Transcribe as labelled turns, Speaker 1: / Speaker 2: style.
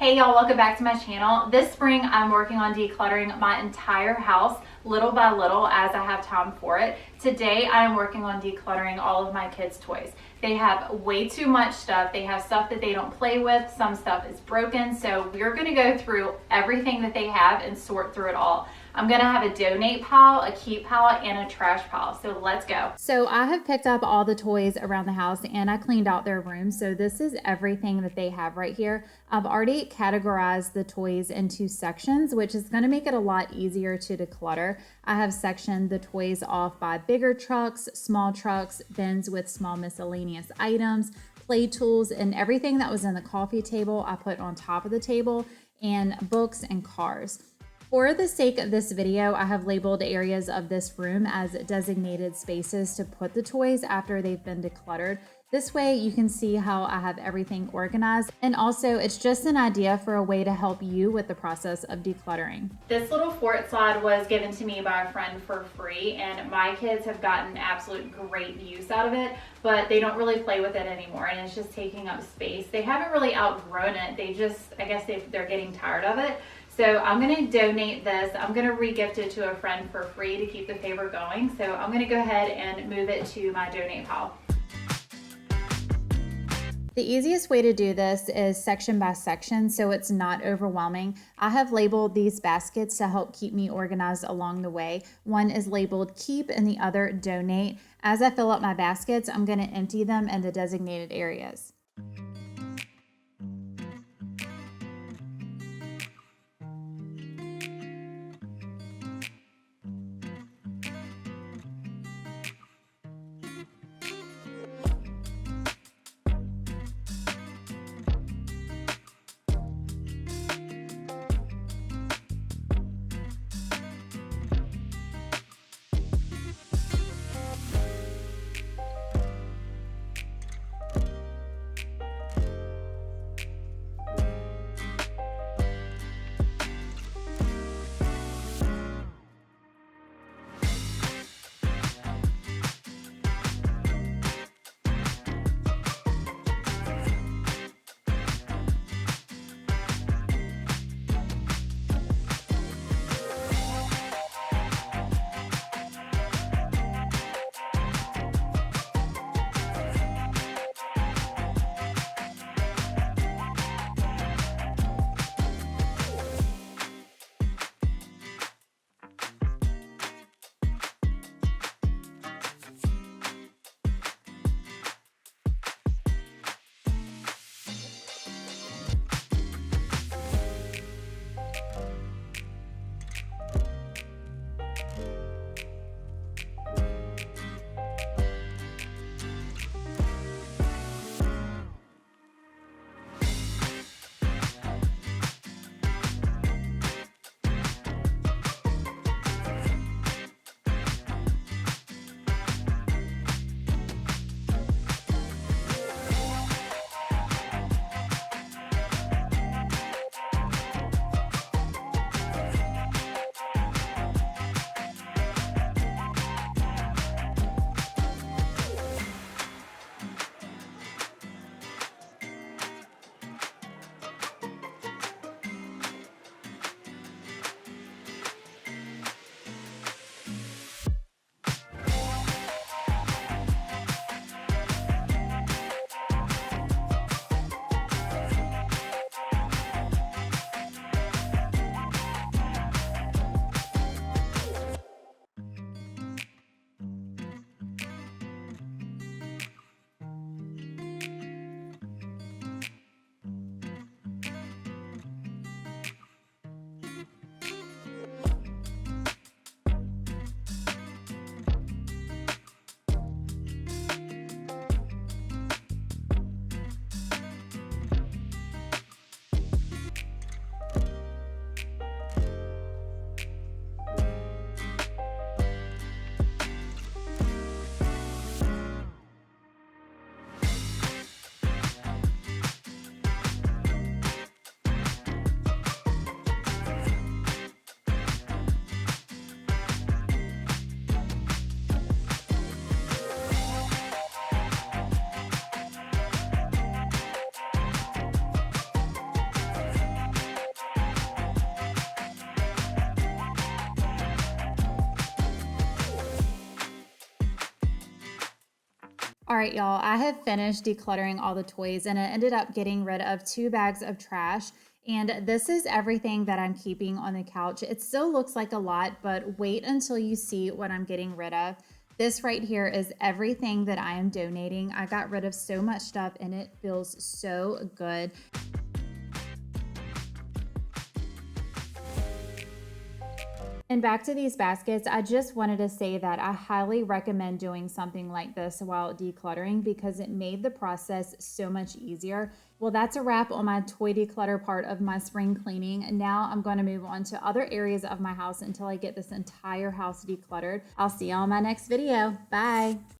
Speaker 1: Hey y'all, welcome back to my channel. This spring I'm working on decluttering my entire house little by little as I have time for it. Today I am working on decluttering all of my kids' toys. They have way too much stuff. They have stuff that they don't play with. Some stuff is broken. So we're gonna go through everything that they have and sort through it all. I'm gonna have a donate pile, a keep pile, and a trash pile. So let's go. So I have picked up all the toys around the house and I cleaned out their rooms. So this is everything that they have right here. I've already categorized the toys into sections, which is gonna make it a lot easier to declutter. I have sectioned the toys off by bigger trucks, small trucks, bins with small miscellaneous items, play tools, and everything that was in the coffee table I put on top of the table, and books and cars. For the sake of this video, I have labeled areas of this room as designated spaces to put the toys after they've been decluttered. This way you can see how I have everything organized, and also it's just an idea for a way to help you with the process of decluttering. This little fort slide was given to me by a friend for free, and my kids have gotten absolute great use out of it, but they don't really play with it anymore and it's just taking up space. They haven't really outgrown it, I guess they're getting tired of it. So I'm going to donate this. I'm going to re-gift it to a friend for free to keep the favor going. So I'm going to go ahead and move it to my donate pile. The easiest way to do this is section by section so it's not overwhelming. I have labeled these baskets to help keep me organized along the way. One is labeled keep and the other donate. As I fill up my baskets, I'm going to empty them in the designated areas. All right, y'all, I have finished decluttering all the toys and I ended up getting rid of 2 bags of trash. And this is everything that I'm keeping on the couch. It still looks like a lot, but wait until you see what I'm getting rid of. This right here is everything that I am donating. I got rid of so much stuff and it feels so good. And back to these baskets, I just wanted to say that I highly recommend doing something like this while decluttering because it made the process so much easier. Well, that's a wrap on my toy declutter part of my spring cleaning. And now I'm going to move on to other areas of my house until I get this entire house decluttered. I'll see y'all in my next video. Bye.